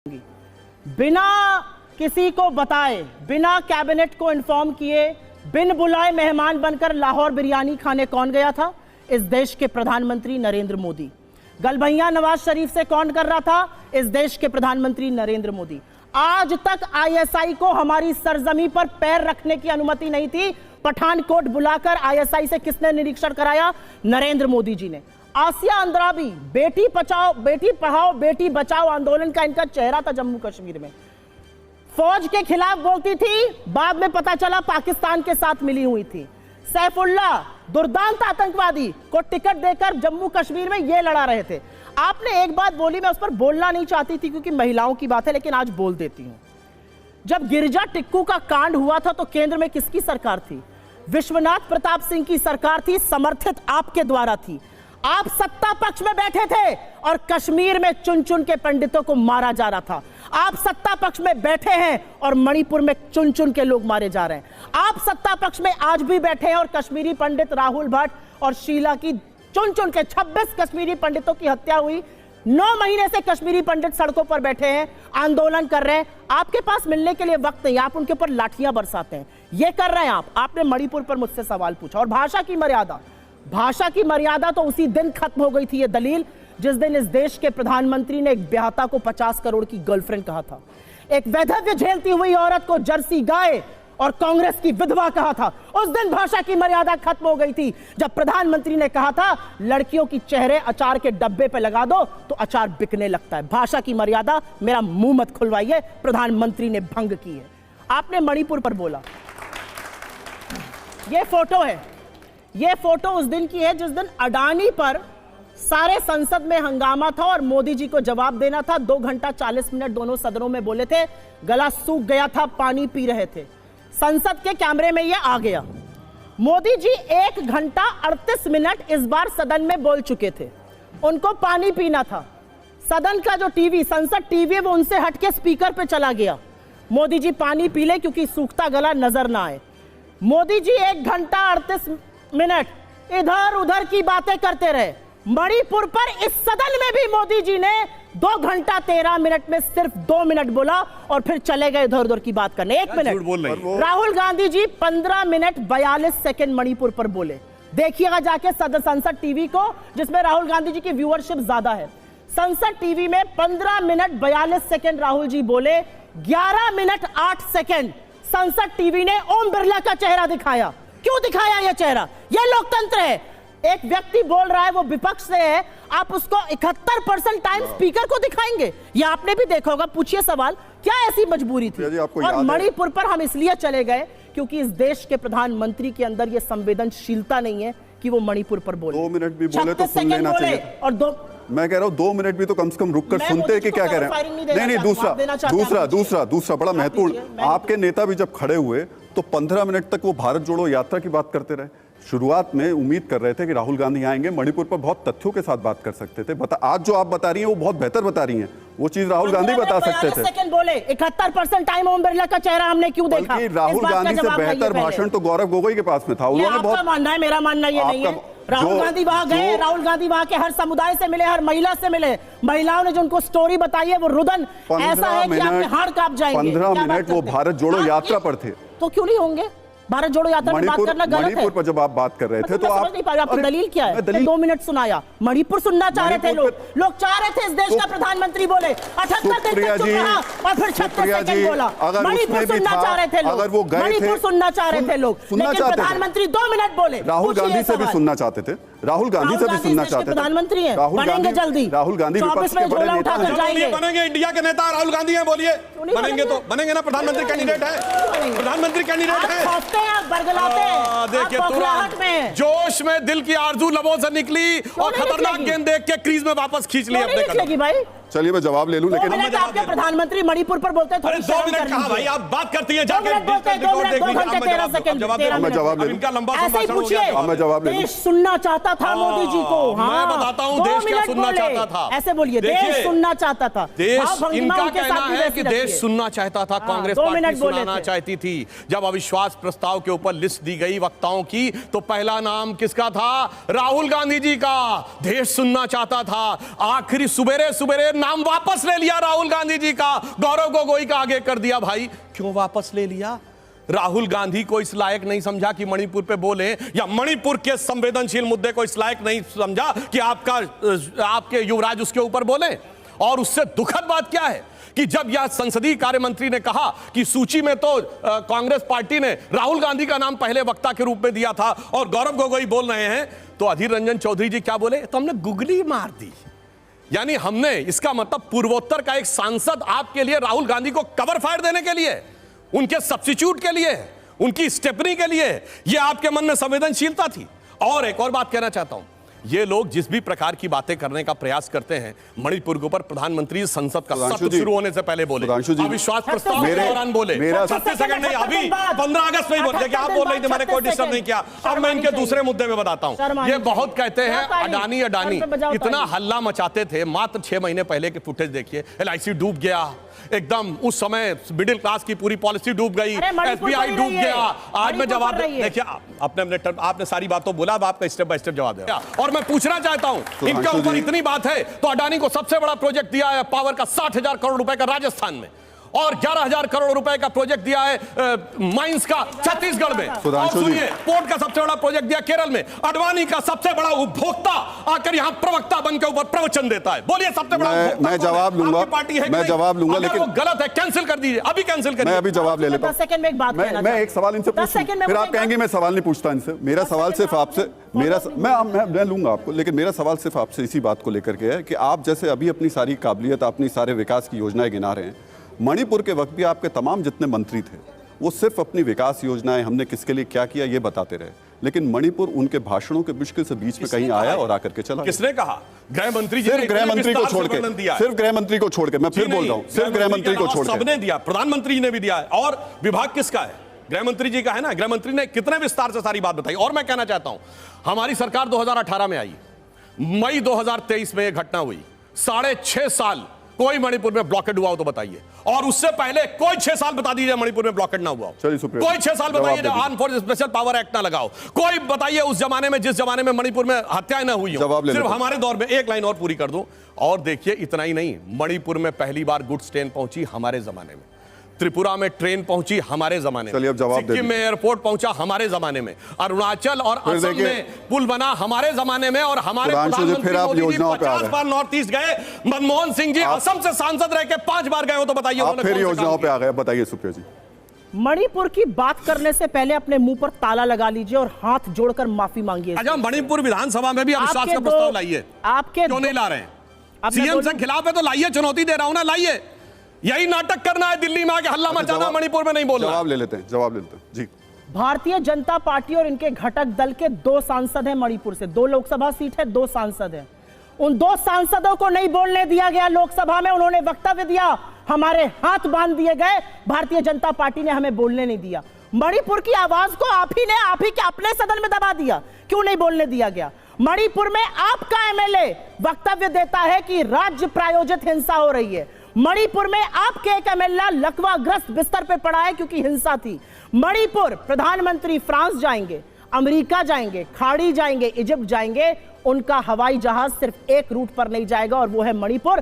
बिना किसी को बताए, बिना कैबिनेट को इन्फॉर्म किए, बिन बुलाए मेहमान बनकर लाहौर बिरयानी खाने कौन गया था? इस देश के प्रधानमंत्री नरेंद्र मोदी। गलबहियां नवाज शरीफ से कौन कर रहा था? इस देश के प्रधानमंत्री नरेंद्र मोदी। आज तक आईएसआई को हमारी सरजमी पर पैर रखने की अनुमति नहीं थी। पठानकोट बुलाकर आईएसआई से किसने निरीक्षण कराया? नरेंद्र मोदी जी ने। आसिया अंद्राबी बेटी बचाओ बेटी बचाओ आंदोलन का इनका चेहरा था जम्मू कश्मीर में। फौज के खिलाफ बोलती थी, बाद में पता चला पाकिस्तान के साथ मिली हुई थी। सैफुल्लाह दुर्दांत आतंकवादी को टिकट देकर जम्मू कश्मीर में ये लड़ा रहे थे। आपने एक बात बोली, मैं उस पर बोलना नहीं चाहती थी क्योंकि महिलाओं की बात है, लेकिन आज बोल देती हूं। जब गिरिजा टिक्कू का कांड हुआ था तो केंद्र में किसकी सरकार थी? विश्वनाथ प्रताप सिंह की सरकार थी, समर्थित आपके द्वारा थी। आप सत्ता पक्ष में बैठे थे और कश्मीर में चुन चुन के पंडितों को मारा जा रहा था। आप सत्ता पक्ष में बैठे हैं और मणिपुर में चुन चुन के लोग मारे जा रहे हैं। आप सत्ता पक्ष में आज भी बैठे हैं और कश्मीरी पंडित राहुल भट्ट और शीला की चुन चुन के 26 कश्मीरी पंडितों की हत्या हुई। 9 महीने से कश्मीरी पंडित सड़कों पर बैठे हैं, आंदोलन कर रहे हैं। आपके पास मिलने के लिए वक्त नहीं, आप उनके ऊपर लाठियां बरसाते हैं। ये कर रहे हैं आप। आपने मणिपुर पर मुझसे सवाल पूछा और भाषा की मर्यादा तो उसी दिन खत्म हो गई थी। ये दलील जिस दिन इस देश के प्रधानमंत्री ने एक ब्याहता को 50 करोड़ की गर्लफ्रेंड कहा था, एक वैधव्य झेलती हुई औरत को जर्सी गाय और कांग्रेस की विधवा कहा था, उस दिन भाषा की मर्यादा खत्म हो गई थी। जब प्रधानमंत्री ने कहा था लड़कियों की चेहरे अचार के डब्बे पे लगा दो तो अचार बिकने लगता है। भाषा की मर्यादा, मेरा मुंह मत खुलवाइए, प्रधानमंत्री ने भंग की है। आपने मणिपुर पर बोला, यह फोटो है, यह फोटो उस दिन की है जिस दिन अडानी पर सारे संसद में हंगामा था और मोदी जी को जवाब देना था। 2 घंटा 40 मिनट दोनों सदनों में बोले थे, गला सूख गया था, पानी पी रहे थे। संसद के कैमरे में यह आ गया। मोदी जी 1 घंटा 38 मिनट इस बार सदन में बोल चुके थे। उनको पानी पीना था। सदन का जो टीवी, संसद टीवी, वो उनसे हटके स्पीकर पे चला गया। मोदी जी पानी पी ले क्योंकि सूखता गला नजर ना आए। मोदी जी 1 घंटा 38 मिनट इधर उधर की बातें करते रहे। मणिपुर पर इस सदन में भी मोदी जी ने 2 घंटा 13 मिनट में सिर्फ 2 मिनट बोला और फिर चले गए इधर उधर की बात करने। 1 minute. Rahul Gandhi ji 15 minute 42 second Manipur पर बोले। देखिएगा जाके संसद टीवी को, जिसमें राहुल गांधी जी की व्यूअरशिप ज्यादा है। संसद टीवी में 15 मिनट 42 सेकंड राहुल जी बोले। 11 मिनट 8 सेकंड संसद टीवी ने ओम बिरला का चेहरा दिखाया। क्यों दिखाया यह चेहरा? यह लोकतंत्र है। एक व्यक्ति बोल रहा है, वो विपक्ष से है, आप उसको 71% टाइम स्पीकर को दिखाएंगे? ये आपने भी देखा होगा। पूछिए सवाल, क्या ऐसी मजबूरी थी? और मणिपुर पर हम इसलिए चले गए क्योंकि इस देश के प्रधानमंत्री के अंदर यह संवेदनशीलता नहीं है कि वो मणिपुर पर बोले। 2 मिनट भी बोले तो सुन लेना चाहिए। और मैं कह रहा हूं 2 मिनट भी तो कम से कम रुक कर सुनते हैं कि क्या कह रहे हैं। नहीं, दूसरा बड़ा महत्वपूर्ण, आपके नेता भी जब खड़े हुए तो 15 मिनट तक वो भारत जोड़ो यात्रा की बात करते रहे। शुरुआत में उम्मीद कर रहे थे कि राहुल गांधी आएंगे, मणिपुर पर बहुत तथ्यों के साथ बात कर सकते थे। आज जो आप बता रही हैं वो बहुत बेहतर बता रही हैं। वो चीज राहुल गांधी बता सकते थे। सेकंड बोले, 71% टाइम ओम बिरला का चेहरा हमने क्यों देखा? राहुल गांधी से बेहतर भाषण तो गौरव गोगोई के पास में था। उन्होंने बहुत मानना है, मेरा मानना ये नहीं है। राहुल गांधी वहां गए, राहुल गांधी वहां के हर समुदाय से मिले, हर महिला से मिले। महिलाओं ने जो उनको स्टोरी बताई है वो रुदन ऐसा है कि आपके हाड़ कांप जाएंगे। 15 मिनट वो भारत जोड़ो यात्रा पर थे, तो क्यों नहीं होंगे? भारत जोड़ो यात्रा में बात करना गलत है। मणिपुर पर जब आप बात कर रहे थे तो आप नहीं पा रहे। आपकी दलील क्या है? 2 मिनट सुनाया। मणिपुर सुनना चाह रहे थे लोग चाह रहे थे इस देश का प्रधानमंत्री बोले। 78 दिन तक चुप रहा और फिर 36 सेकंड बोला। मणिपुर सुनना चाह रहे थे लोग, मणिपुर सुनना चाह रहे थे लोग, लेकिन प्रधानमंत्री 2 मिनट बोले। राहुल गांधी से भी सुनना चाहते थे, राहुल गांधी से भी सुनना चाहते थे। प्रधानमंत्री हैं, बनेंगे जल्दी। राहुल गांधी विपक्ष के बड़े नेता हैं। बनेंगे, इंडिया के नेता राहुल गांधी हैं, बोलिए। बनेंगे तो बनेंगे ना, प्रधानमंत्री कैंडिडेट है, प्रधानमंत्री कैंडिडेट है। देखिए तुरंत जोश में दिल की आरजू लबों से निकली और खतरनाक गेंद देख के क्रीज में वापस खींच ली अपने कदम। भाई चलिए मैं जवाब ले लूं, लेकिन आपके प्रधानमंत्री मणिपुर पर बोलते हैं। 2 मिनट कहा भाई, आप बात करती हैं जाके मैं जवाब ले लूं। इनका लंबा ऐसे ही पूछिए। मैं जवाब ले लूं। देश सुनना चाहता था मोदी जी को। मैं बताता हूं देश क्या सुनना चाहता था। ऐसे बोलिए, देश सुनना चाहता था। देश, इनका कहना है कि देश सुनना चाहता था, कांग्रेस पार्टी सुनाना चाहती थी। जब अविश्वास प्रस्ताव के ऊपर लिस्ट दी गई वक्ताओं की तो पहला नाम किसका था? राहुल गांधी जी का। देश सुनना चाहता था। आखिरी सुबेरे सुबेरे नाम वापस ले लिया राहुल गांधी जी का, गौरव गोगोई का आगे कर दिया। भाई क्यों वापस ले लिया? राहुल गांधी को इस लायक नहीं समझा कि मणिपुर पे बोले, या मणिपुर के संवेदनशील मुद्दे को इस लायक नहीं समझा कि आपके युवराज उसके ऊपर बोले? और उससे दुखद बात क्या है कि जब यह संसदीय कार्य मंत्री ने कहा कि सूची में तो कांग्रेस पार्टी ने राहुल गांधी का नाम पहले वक्ता के रूप में दिया था और गौरव गोगोई बोल रहे हैं, तो अधीर रंजन चौधरी जी क्या बोले? तो हमने गुगली मार दी। यानी हमने, इसका मतलब पूर्वोत्तर का एक सांसद आपके लिए राहुल गांधी को कवर फायर देने के लिए, उनके सब्स्टिट्यूट के लिए, उनकी स्टेपनी के लिए, यह आपके मन में संवेदनशीलता थी। और एक और बात कहना चाहता हूं, ये लोग जिस भी प्रकार की बातें करने का प्रयास करते हैं मणिपुर के ऊपर, प्रधानमंत्री संसद का सत्र शुरू होने से पहले बोले, अविश्वास प्रस्ताव के दौरान बोले, 36 सेकंड नहीं, अभी 15 अगस्त में ही बोले कि आप बोल रहे थे, मैंने कोई डिस्टर्ब नहीं किया। अब मैं इनके दूसरे मुद्दे में बताता हूं। ये बहुत कहते हैं अडानी अडानी, इतना हल्ला मचाते थे। मात्र 6 महीने पहले के फुटेज देखिए, LIC डूब गया एकदम, उस समय मिडिल क्लास की पूरी पॉलिसी डूब गई, SBI डूब गया। आज मैं जवाब देखिए, आपने सारी बात तो बोला, अब आपका स्टेप बाय स्टेप जवाब दिया। और मैं पूछना चाहता हूं, इनके ऊपर इतनी बात है तो अडानी को सबसे बड़ा प्रोजेक्ट दिया है पावर का 60,000 करोड़ रुपए का राजस्थान में, और 11,000 करोड़ रुपए का प्रोजेक्ट दिया है माइंस का छत्तीसगढ़ में, और सुनिए पोर्ट का सबसे बड़ा प्रोजेक्ट दिया केरल में। अडवाणी का सबसे बड़ा उपभोक्ता आकर यहां प्रवक्ता बनकर ऊपर प्रवचन देता है। बोलिए सबसे बड़ा मैं जवाब लूंगा, मैं जवाब लूंगा, लेकिन गलत है, कैंसिल कर दीजिए, अभी कैंसिल करिए। मैं अभी जवाब ले लेता हूं। 10 सेकंड में एक बात कहना, मैं एक सवाल इनसे पूछूं, फिर आप कहेंगे मैं सवाल नहीं पूछता इनसे। मेरा सवाल सिर्फ आपसे, मैं लूंगा आपको, लेकिन मेरा सवाल सिर्फ आपसे इसी बात को लेकर के है कि आप जैसे अभी अपनी सारी काबिलियत, अपनी सारे विकास की योजनाएं गिना रहे हैं, मणिपुर के वक्त भी आपके तमाम जितने मंत्री थे वो सिर्फ अपनी विकास योजनाएं, हमने किसके लिए क्या किया, ये बताते रहे, लेकिन मणिपुर उनके भाषणों के मुश्किल से बीच में कहीं आया और आकर के चला। किसने कहा? गृह मंत्री जी, सिर्फ गृह मंत्री को छोड़ के, सिर्फ गृह मंत्री को छोड़ के, मैं फिर बोल रहा हूं, सिर्फ गृह मंत्री को छोड़ के सबने दिया, प्रधानमंत्री जी ने भी दिया है। और विभाग किसका है? गृह मंत्री जी का है ना। गृह मंत्री ने कितने विस्तार से सारी बात बताई। और मैं कहना चाहता हूं, हमारी सरकार 2018 में आई, मई 2023 में यह घटना हुई, 6.5 साल कोई मणिपुर में ब्लॉकेड हुआ हो तो बताइए, और उससे पहले कोई 6 साल बता दीजिए मणिपुर में ब्लॉकेड ना हुआ हो। कोई 6 साल बताइए arm force special power act ना लगाओ। कोई बताइए उस जमाने में, जिस जमाने में मणिपुर में हत्याएं ना हुई हो, सिर्फ हमारे दौर में। एक लाइन और पूरी कर दूं, और देखिए इतना ही नहीं, मणिपुर में पहली बार गुड्स ट्रेन पहुंची हमारे जमाने में, त्रिपुरा में ट्रेन पहुंची हमारे जमाने में, सिक्किम में एयरपोर्ट पहुंचा हमारे जमाने में, अरुणाचल और असम में पुल बना हमारे जमाने में, और हमारे प्रधानमंत्री मोदी जी 50 बार नॉर्थ ईस्ट गए। मनमोहन सिंह जी असम से सांसद रह के 5 बार गए हो तो बताइए फिर योजनाओं पे आ गए। बताइए सुप्रिया जी। मणिपुर की बात करने से पहले अपने मुंह पर ताला लगा लीजिए और हाथ जोड़कर माफी मांगिए। अच्छा, मणिपुर विधानसभा में भी अविश्वास का प्रस्ताव लाइए, आपके क्यों नहीं ला रहे हैं? सीएम से खिलाफ है तो लाइए, चुनौती दे रहा हूं ना, लाइए। यही नाटक करना है, दिल्ली में आके हल्ला मचाना, मणिपुर में नहीं बोलना। जवाब ले लेते हैं जी। भारतीय जनता पार्टी और इनके घटक दल के 2 सांसद हैं मणिपुर से, 2 लोकसभा सीट है, 2 सांसद हैं। उन 2 सांसदों को नहीं बोलने दिया गया लोकसभा में, उन्होंने वक्तव्य दिया, हमारे हाथ बांध दिए गए, भारतीय जनता पार्टी ने हमें बोलने नहीं दिया। मणिपुर की आवाज को आप ही के अपने सदन में दबा दिया, क्यों नहीं बोलने दिया गया? मणिपुर में आपका MLA वक्तव्य देता है कि राज्य प्रायोजित हिंसा हो रही है। मणिपुर में आपके एक MLA लकवाग्रस्त बिस्तर पे पड़ा है क्योंकि हिंसा थी। मणिपुर प्रधानमंत्री फ्रांस जाएंगे, अमेरिका जाएंगे, खाड़ी जाएंगे, इजिप्ट जाएंगे, उनका हवाई जहाज सिर्फ एक रूट पर नहीं जाएगा और वो है मणिपुर।